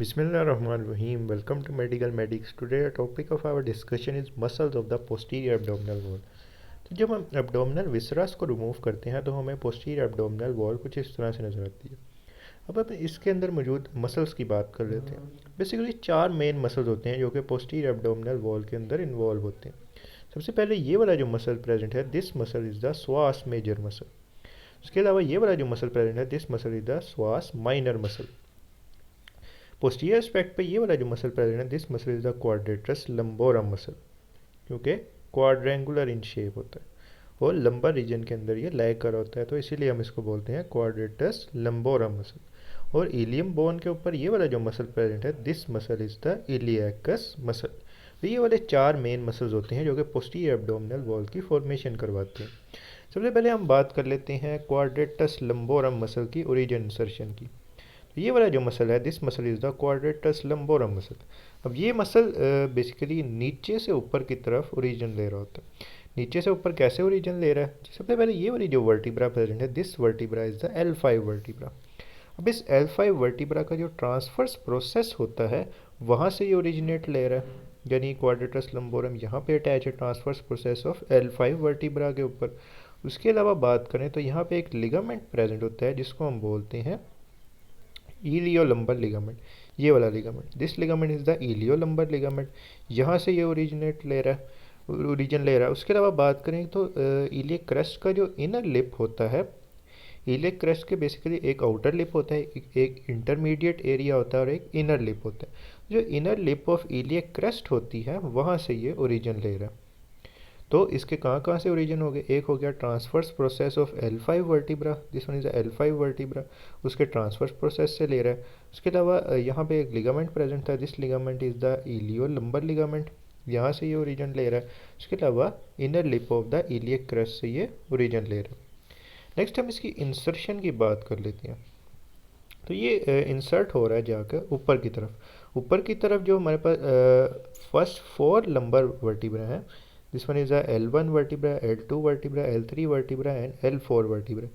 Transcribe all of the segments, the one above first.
Bismillahirrahmanirrahim. Welcome to Medical Medics. Today, the topic of our discussion is muscles of the posterior abdominal wall. तो जब हम abdominal Viserys को remove करते हैं तो हमें पोस्टीरियर एब्डोमिनल वॉल कुछ इस तरह से नज़र आती है। अब हम इसके अंदर मौजूद मसल्स की बात कर लेते हैं। बेसिकली चार मेन मसल्स होते हैं जो कि पोस्टीरियर एब्डोमिनल वॉल के अंदर इन्वॉल्व होते हैं। सबसे पहले ये वाला जो मसल प्रेजेंट है, this muscle is the psoas major muscle. उसके अलावा ये वाला जो मसल प्रेजेंट है, this muscle is the psoas minor muscle. Posterior aspect पे ये वाला जो मसल प्रेजेंट है, this muscle is the quadratus lumborum muscle, क्योंकि क्वाड्रेंगुलर इन शेप होता है और लंबर रीजन के अंदर ये लैग कर होता है, तो इसीलिए हम इसको बोलते हैं क्वाड्रेटस लंबोरम मसल। और इलियम बोन के ऊपर ये वाला जो मसल प्रेजेंट है, this muscle is the iliacus muscle. तो ये वाले चार मेन मसल्स होते हैं जो कि पोस्टीरियर एब्डोमिनल वॉल की फॉर्मेशन करवाते हैं। सबसे पहले हम बात कर लेते हैं क्वाड्रेटस लंबोरम मसल की ओरिजिन इंसर्शन की। ये वाला जो मसल है, this muscle is the quadratus lumborum muscle. अब ये मसल बेसिकली नीचे से ऊपर की तरफ ओरिजिन ले रहा होता है। नीचे से ऊपर कैसे ओरिजिन ले रहा है? सबसे पहले ये वाली जो वर्टिब्रा प्रेजेंट है, this vertebra is the L5 vertebra. अब इस L5 वर्टिब्रा का जो ट्रांसफर्स प्रोसेस होता है वहाँ से ये ओरिजिनेट ले रहा है, यानी क्वाड्रेटस लंबोरम यहाँ पे अटैच है transverse process of L5 vertebra के ऊपर। उसके अलावा बात करें तो यहाँ पे एक लिगामेंट प्रेजेंट होता है जिसको हम बोलते हैं इलियोलंबर लिगामेंट। ये वाला ligament, this ligament is the iliolumbar ligament. यहाँ से ये ओरिजिन ले रहा है। उसके अलावा बात करें तो इलियक क्रस्ट का जो इनर लिप होता है, इलियक क्रस्ट के बेसिकली एक आउटर लिप होता है, एक इंटरमीडिएट एरिया होता है और एक इनर लिप होता है। जो inner lip of iliac crust होती है वहाँ से ये ओरिजिन ले रहा है। तो इसके कहाँ कहाँ से ओरिजिन हो गए? एक हो गया transverse process of L5 vertebra, this one is L5 vertebra, उसके ट्रांसफर्स प्रोसेस से ले रहा है। उसके अलावा यहाँ पे एक लिगामेंट प्रेजेंट था, this ligament is the iliolumbar ligament, यहाँ से ये ओरिजिन ले रहा है। उसके अलावा inner lip of the iliac crest से ये ओरिजिन ले रहा है। नेक्स्ट हम इसकी इंसर्शन की बात कर लेते हैं। तो ये इंसर्ट हो रहा है जाकर ऊपर की तरफ। ऊपर की तरफ जो हमारे पास फर्स्ट फोर लंबर वर्टिब्रा हैं, this one is L1 vertebra, L2 vertebra, L3 vertebra and L4 vertebra.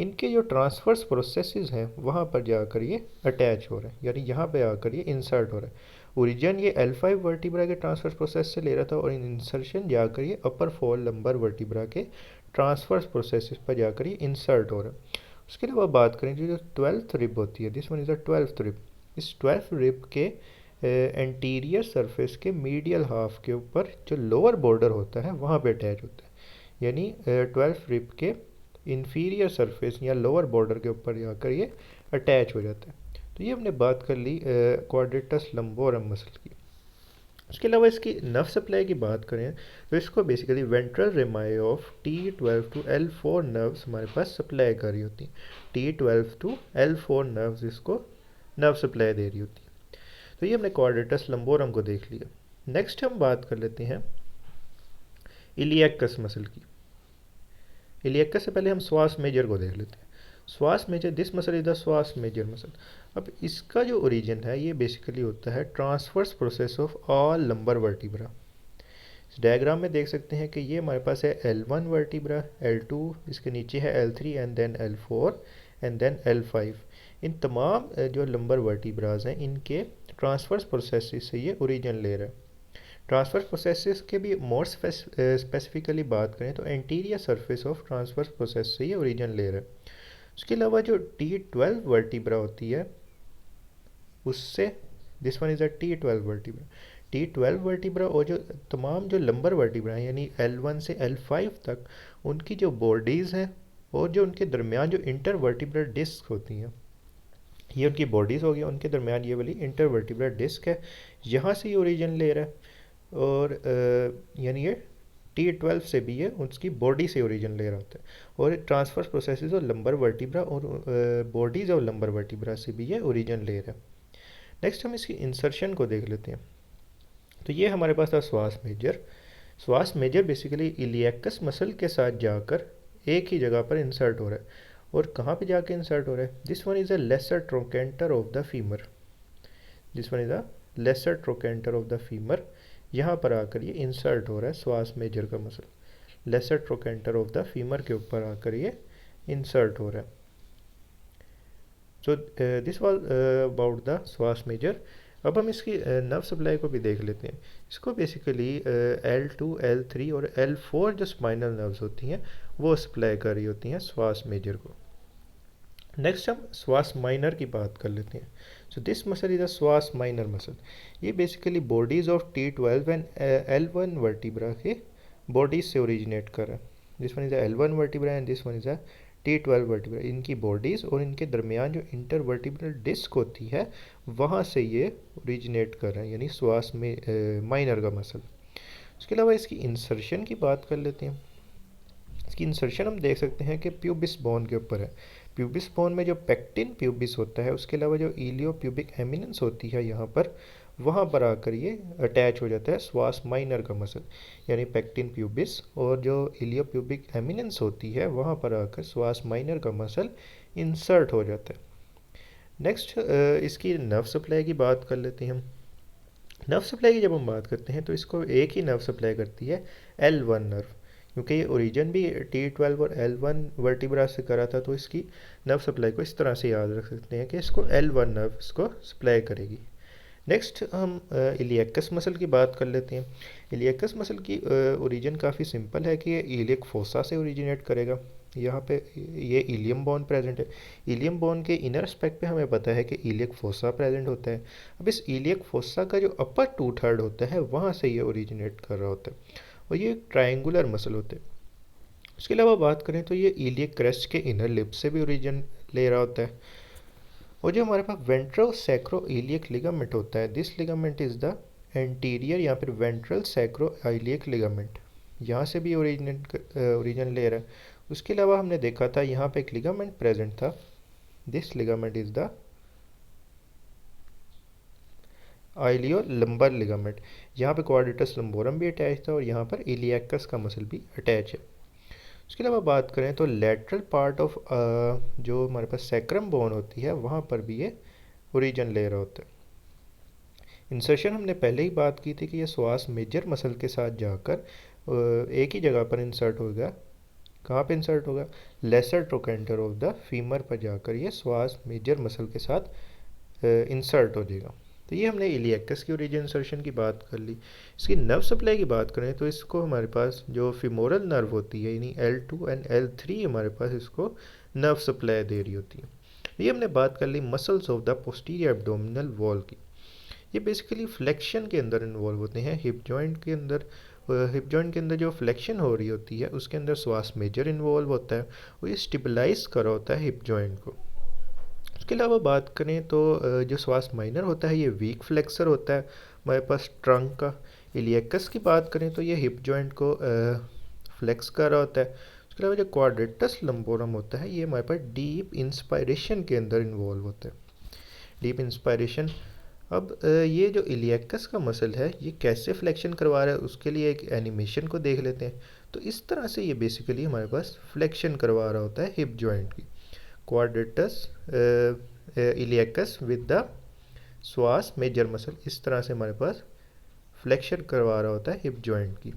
इनके जो ट्रांसफर्स प्रोसेसेस हैं वहाँ पर जाकर ये अटैच हो रहा है, यानी यहाँ पे आकर ये इंसर्ट हो रहा है। ओरिजिन ये L5 वर्टिब्रा के ट्रांसफर्स प्रोसेस से ले रहा था और इन इंसर्शन जाकर ये अपर फोर लंबर वर्टिब्रा के ट्रांसफर्स प्रोसेसेस पर जाकर ये इंसर्ट हो रहा है। उसके अलावा बात करें जो 12th रिब होती है, this one is the 12th rib. इस 12th रिब के एंटीरियर सरफेस के मीडियल हाफ के ऊपर जो लोअर बॉर्डर होता है वहाँ पे अटैच होता है, यानी 12th रिब के इंफीरियर सरफेस या लोअर बॉर्डर के ऊपर जाकर ये अटैच हो जाता है। तो ये हमने बात कर ली क्वाड्रेटस लंबोरम मसल की। उसके अलावा इसकी नर्व सप्लाई की बात करें तो इसको basically ventral rami of T12 to L4 nerves हमारे पास सप्लाई कर रही होती हैं। T12 टू L4 नर्व्स इसको नर्व सप्लाई दे रही होती है। तो ये हमने क्वाड्रेटस लंबोरम को देख लिया। नेक्स्ट हम बात कर लेते हैं इलियकस मसल की। इलियकस से पहले हम स्वास मेजर को देख लेते हैं। Psoas major, this muscle is the psoas major muscle. अब इसका जो ओरिजिन है ये बेसिकली होता है transverse process of all lumbar vertebra. इस डायग्राम में देख सकते हैं कि ये हमारे पास है L1 वर्टिब्रा, L2, इसके नीचे है L3 and then L4 and then L5। इन तमाम जो लंबर वर्टिब्राज हैं इनके ट्रांसफर्स प्रोसेस से ये ओरिजिन ले रहा है। ट्रांसफर प्रोसेसेस के भी मोर स्पेसिफिकली बात करें तो anterior surface of transfer process से ये ओरिजिन ले रहा है। उसके अलावा जो T12 वर्टिब्रा होती है उससे, this one is a T12 vertebra. T12 vertebra और जो तमाम जो लंबर वर्टिब्रा हैं यानी L1 से L5 तक, उनकी जो बॉडीज़ हैं और जो उनके दरमियान जो इंटर वर्टिब्रल डिस्क होती हैं, ये उनकी बॉडीज़ हो गई, उनके दरमियान ये वाली इंटर वर्टिब्रल डिस्क है, यहाँ से ये ओरिजिन ले रहा है। और यानी ये T12 से भी ये उसकी बॉडी से ओरिजिन ले रहा होता है। और ट्रांसफर प्रोसेसेस और लंबर वर्टिब्रा और बॉडीज़ और लंबर वर्टिब्रा से भी ये ओरिजिन ले रहा है। नेक्स्ट हम इसकी इंसर्शन को देख लेते हैं। तो ये हमारे पास था श्वास मेजर। श्वास मेजर बेसिकली इलियकस मसल के साथ जाकर एक ही जगह पर इंसर्ट हो रहा है। और कहाँ पे जाके इंसर्ट हो रहा है? This one is a lesser trochanter of the femur, this one is a lesser trochanter of the femur. यहाँ पर आकर ये इंसर्ट हो रहा है श्वास मेजर का muscle, lesser trochanter of the femur के ऊपर आकर ये इंसर्ट हो रहा है। So this was about the श्वास मेजर। अब हम इसकी नर्व सप्लाई को भी देख लेते हैं। इसको बेसिकली L2, L3 और L4 जो स्पाइनल नर्व्स होती हैं वो सप्लाई कर रही होती हैं श्वास मेजर को। नेक्स्ट हम श्वास माइनर की बात कर लेते हैं। So this muscle is a श्वास माइनर मसल। ये basically bodies of T12 and L1 vertebra के बॉडीज से ओरिजिनेट कर रहा है। This one is a L1 vertebra and this one is a T12 vertebra. इनकी बॉडीज़ और इनके दरमियान जो इंटरवर्टिब्रल डिस्क होती है वहाँ से ये ओरिजिनेट कर रहे हैं, यानी श्वास में माइनर का मसल। उसके अलावा इसकी इंसर्शन की बात कर लेते हैं। इसकी इंसर्शन हम देख सकते हैं कि प्यूबिस बोन के ऊपर है। प्यूबिस बोन में जो पेक्टिन प्यूबिस होता है, उसके अलावा जो इलियो प्यूबिक एमिनेंस होती है यहाँ पर, वहाँ पर आकर ये अटैच हो जाता है श्वास माइनर का मसल, यानी पेक्टिन प्यूबिस और जो इलियो प्यूबिक एमिनेंस होती है वहाँ पर आकर श्वास माइनर का मसल इंसर्ट हो जाता है। नेक्स्ट इसकी नर्व सप्लाई की बात कर लेते हैं हम। नर्व सप्लाई की जब हम बात करते हैं तो इसको एक ही नर्व सप्लाई करती है L1 नर्व, क्योंकि ये ओरिजिन भी T12 और L1 वर्टिब्रा से करा था, तो इसकी नर्व सप्लाई को इस तरह से याद रख सकते हैं कि इसको L1 नर्व इसको सप्लाई करेगी। नेक्स्ट हम इलियकस मसल की बात कर लेते हैं। इलियकस मसल की ओरिजिन काफ़ी सिंपल है कि ये इलियक फोसा से ओरिजिनेट करेगा। यहाँ पे ये इलियम बोन प्रेजेंट है। इलियम बोन के इनर एस्पेक्ट पे हमें पता है कि इलियक फोसा प्रेजेंट होता है। अब इस इलियक फोसा का जो अपर 2/3 होता है वहाँ से ये ओरिजिनेट कर रहा होता है और ये एक ट्रायंगुलर मसल होता है। उसके अलावा बात करें तो ये इलियक क्रेस्ट के इनर लिप से भी ओरिजिन ले रहा होता है। और जो हमारे पास वेंट्रो सैक्रो इलियक लिगामेंट होता है, this ligament is the anterior या फिर वेंट्रल सैक्रो इलियक लिगामेंट, यहाँ से भी ओरिजिन ले रहा है। उसके अलावा हमने देखा था यहाँ पे एक लिगामेंट प्रेजेंट था, this ligament is the iliolumbar ligament. यहाँ पे क्वाड्रिटस लंबोरम भी अटैच था और यहाँ पर इलियकस का मसल भी अटैच है। उसके अलावा बात करें तो लेटरल पार्ट ऑफ जो हमारे पास सैक्रम बोन होती है वहाँ पर भी ये ओरिजिन ले रहा होता है। इंसर्शन हमने पहले ही बात की थी कि ये श्वास मेजर मसल के साथ जाकर एक ही जगह पर इंसर्ट होगा। कहाँ पे इंसर्ट होगा? Lesser trochanter of the femur पर जाकर ये श्वास मेजर मसल के साथ इंसर्ट हो जाएगा। तो ये हमने इलियकस की ओरिजिन इंसर्शन की बात कर ली। इसकी नर्व सप्लाई की बात करें तो इसको हमारे पास जो फिमोरल नर्व होती है, यानी L2 एंड L3 हमारे पास इसको नर्व सप्लाई दे रही होती है। ये हमने बात कर ली muscles of the posterior abdominal wall की। ये बेसिकली फ्लेक्शन के अंदर इन्वॉल्व होते हैं। हिप जॉइंट के अंदर जो फ्लेक्शन हो रही होती है उसके अंदर श्वास मेजर इन्वॉल्व होता है और ये स्टेबलाइज कर रहा होता है हिप जॉइंट को। उसके अलावा बात करें तो जो श्वास माइनर होता है ये वीक फ्लेक्सर होता है हमारे पास ट्रंक का। इलियकस की बात करें तो ये हिप जॉइंट को फ्लेक्स कर रहा होता है। उसके अलावा जो क्वाड्रेटस लंबोरम होता है ये हमारे पास डीप इंस्पायरेशन के अंदर इन्वॉल्व होता है, डीप इंस्पायरेशन। अब ये जो इलियकस का मसल है ये कैसे फ्लेक्शन करवा रहा है उसके लिए एक एनिमेशन को देख लेते हैं। तो इस तरह से ये बेसिकली हमारे पास फ्लेक्शन करवा रहा होता है हिप जॉइंट की। क्वाड्रेटस इलियकस विद द श्वास मेजर मसल, इस तरह से हमारे पास फ्लेक्शन करवा रहा होता है हिप जॉइंट की।